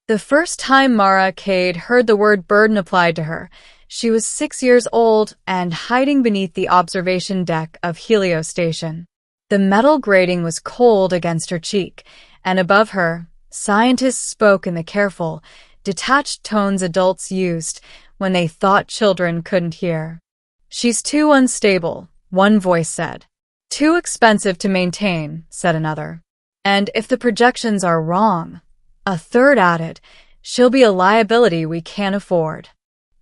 The first time Mara Cade heard the word burden applied to her, she was 6 years old and hiding beneath the observation deck of Helios station. The metal grating was cold against her cheek, and above her, scientists spoke in the careful, detached tones adults used when they thought children couldn't hear. "She's too unstable," one voice said. "Too expensive to maintain," said another. "And if the projections are wrong," a third added, "she'll be a liability we can't afford."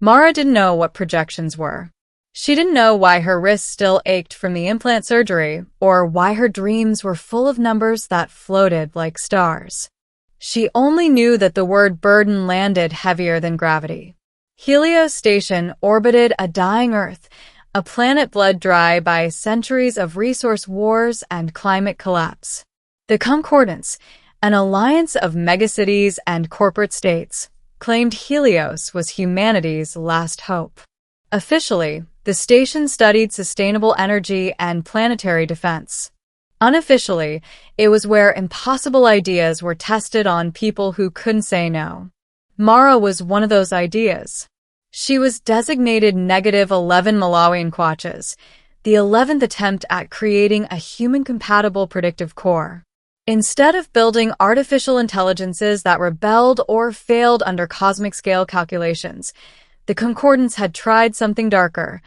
Mara didn't know what projections were. She didn't know why her wrists still ached from the implant surgery, or why her dreams were full of numbers that floated like stars. She only knew that the word burden landed heavier than gravity. Helios station orbited a dying Earth, a planet bled dry by centuries of resource wars and climate collapse. The Concordance, an alliance of megacities and corporate states, claimed Helios was humanity's last hope. Officially, the station studied sustainable energy and planetary defense. Unofficially, it was where impossible ideas were tested on people who couldn't say no. Mara was one of those ideas. She was designated -11 Malawian kwachas, the 11th attempt at creating a human-compatible predictive core. Instead of building artificial intelligences that rebelled or failed under cosmic-scale calculations, the Concordance had tried something darker,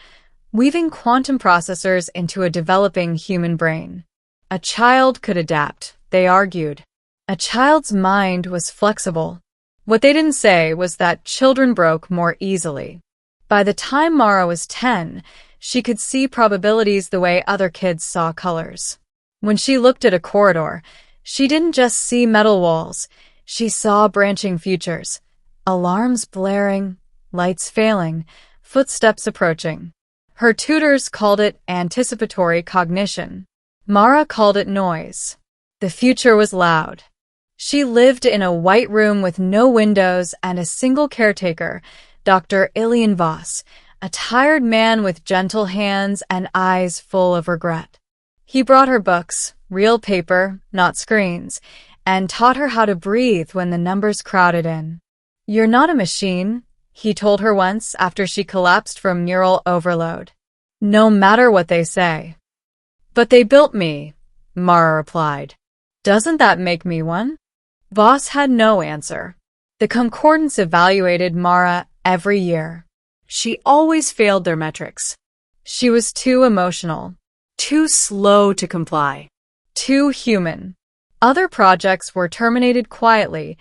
weaving quantum processors into a developing human brain. A child could adapt, they argued. A child's mind was flexible. What they didn't say was that children broke more easily. By the time Mara was 10, she could see probabilities the way other kids saw colors. When she looked at a corridor, she didn't just see metal walls, she saw branching futures, alarms blaring, lights failing, footsteps approaching. Her tutors called it anticipatory cognition. Mara called it noise. The future was loud. She lived in a white room with no windows and a single caretaker, Dr. Ilian Voss, a tired man with gentle hands and eyes full of regret. He brought her books, real paper, not screens, and taught her how to breathe when the numbers crowded in. "You're not a machine," he told her once after she collapsed from neural overload. "No matter what they say." "But they built me," Mara replied. "Doesn't that make me one?" Voss had no answer. The Concordance evaluated Mara every year. She always failed their metrics. She was too emotional, too slow to comply, too human. Other projects were terminated quietly,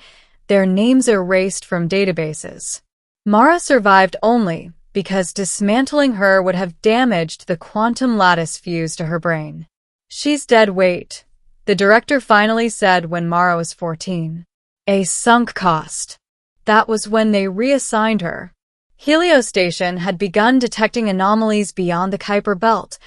their names erased from databases. Mara survived only because dismantling her would have damaged the quantum lattice fused to her brain. "She's dead weight," the director finally said when Mara was 14. A sunk cost. That was when they reassigned her. Helios station had begun detecting anomalies beyond the Kuiper belt,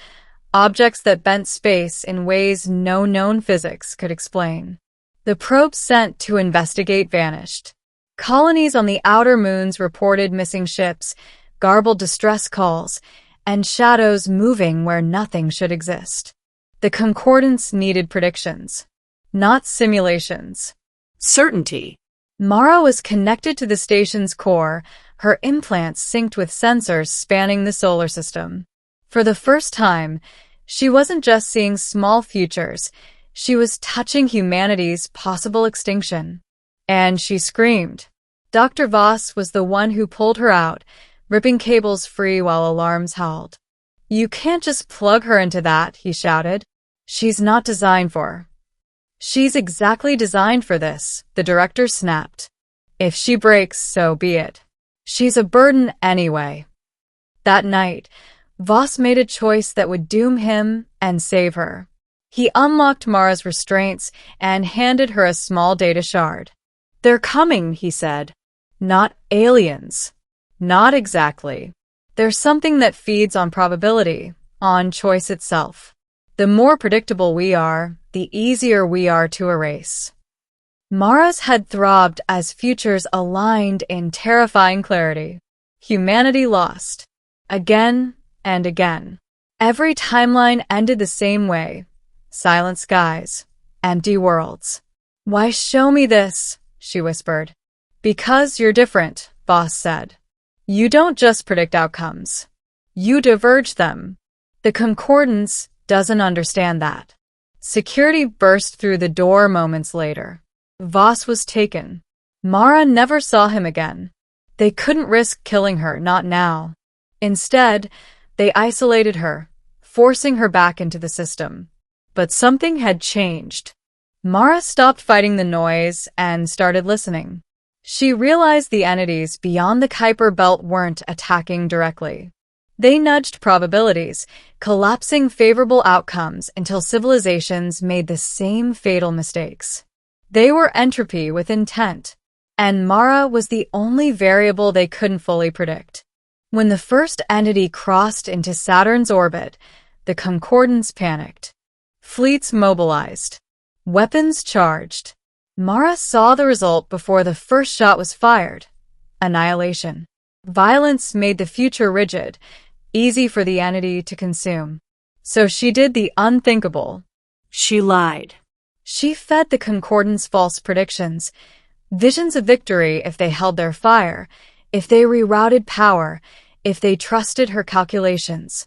objects that bent space in ways no known physics could explain. The probes sent to investigate vanished. Colonies on the outer moons reported missing ships, garbled distress calls, and shadows moving where nothing should exist. The Concordance needed predictions, not simulations. Certainty. Mara was connected to the station's core, her implants synced with sensors spanning the solar system. For the first time, she wasn't just seeing small futures, she was touching humanity's possible extinction. And she screamed. Dr. Voss was the one who pulled her out, ripping cables free while alarms howled. "You can't just plug her into that," he shouted. "She's not designed for." "She's exactly designed for this," the director snapped. "If she breaks, so be it. She's a burden anyway." That night, Voss made a choice that would doom him and save her. He unlocked Mara's restraints and handed her a small data shard. "They're coming," he said. "Not aliens." "Not exactly. There's something that feeds on probability, on choice itself. The more predictable we are, the easier we are to erase." Mara's head throbbed as futures aligned in terrifying clarity. Humanity lost. Again and again. Every timeline ended the same way. Silent skies. Empty worlds. "Why show me this?" she whispered. Because you're different, Voss said. You don't just predict outcomes. You diverge them. The concordance doesn't understand that. Security burst through the door moments later. Voss was taken. Mara never saw him again. They couldn't risk killing her, not now. Instead, they isolated her, forcing her back into the system. But something had changed. Mara stopped fighting the noise and started listening. She realized the entities beyond the Kuiper belt weren't attacking directly. They nudged probabilities, collapsing favorable outcomes until civilizations made the same fatal mistakes. They were entropy with intent, and Mara was the only variable they couldn't fully predict. When the first entity crossed into Saturn's orbit, the concordance panicked. Fleets mobilized. Weapons charged. Mara saw the result before the first shot was fired. Annihilation. Violence made the future rigid, easy for the entity to consume. So she did the unthinkable. She lied. She fed the concordance false predictions, visions of victory if they held their fire, if they rerouted power, if they trusted her calculations.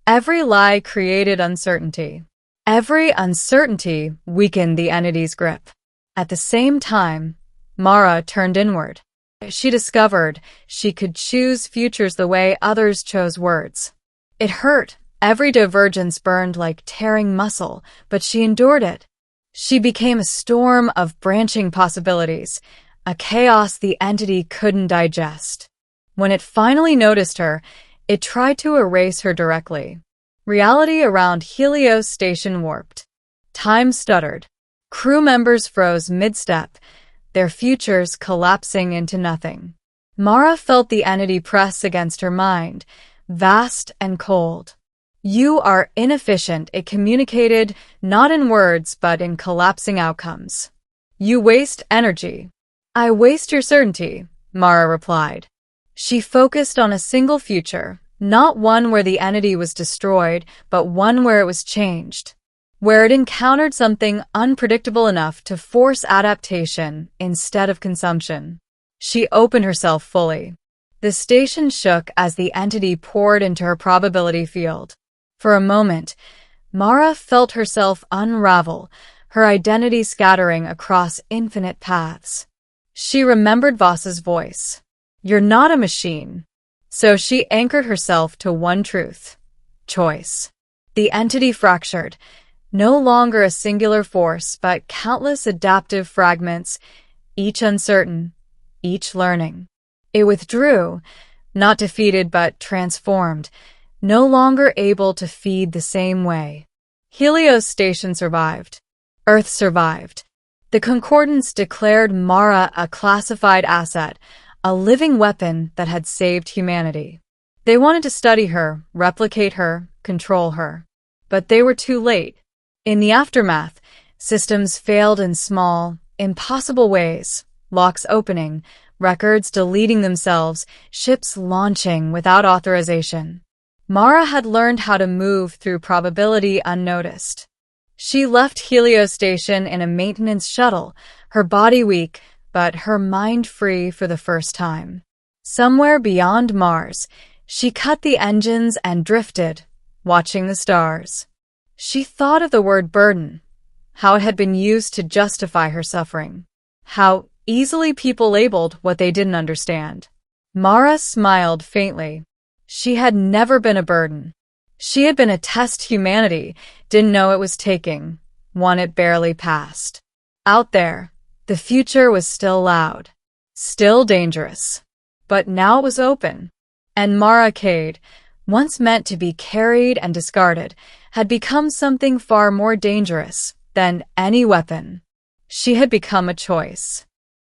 Every lie created uncertainty. Every uncertainty weakened the entity's grip. At the same time, Mara turned inward. She discovered she could choose futures the way others chose words. It hurt. Every divergence burned like tearing muscle, but she endured it. She became a storm of branching possibilities, a chaos the entity couldn't digest. When it finally noticed her, it tried to erase her directly. Reality around Helios station warped. Time stuttered. Crew members froze mid-step, their futures collapsing into nothing. Mara felt the entity press against her mind, vast and cold. You are inefficient, it communicated, not in words but in collapsing outcomes. You waste energy. I waste your certainty, Mara replied. She focused on a single future, not one where the entity was destroyed, but one where it was changed, where it encountered something unpredictable enough to force adaptation instead of consumption. She opened herself fully. The station shook as the entity poured into her probability field. For a moment, Mara felt herself unravel, her identity scattering across infinite paths. She remembered Voss's voice. You're not a machine. So she anchored herself to one truth. Choice. The entity fractured, no longer a singular force, but countless adaptive fragments, each uncertain, each learning. It withdrew, not defeated but transformed, no longer able to feed the same way. Helios station survived. Earth survived. The concordance declared Mara a classified asset, a living weapon that had saved humanity. They wanted to study her, replicate her, control her. But they were too late. In the aftermath, systems failed in small, impossible ways. Locks opening, records deleting themselves, ships launching without authorization. Mara had learned how to move through probability unnoticed. She left Helios station in a maintenance shuttle, her body weak, but her mind free for the first time. Somewhere beyond Mars, she cut the engines and drifted, watching the stars. She thought of the word burden, how it had been used to justify her suffering, how easily people labeled what they didn't understand. Mara smiled faintly. She had never been a burden. She had been a test humanity didn't know it was taking, one it barely passed. Out there, the future was still loud, still dangerous. But now it was open. And Mara Cade, once meant to be carried and discarded, had become something far more dangerous than any weapon. She had become a choice.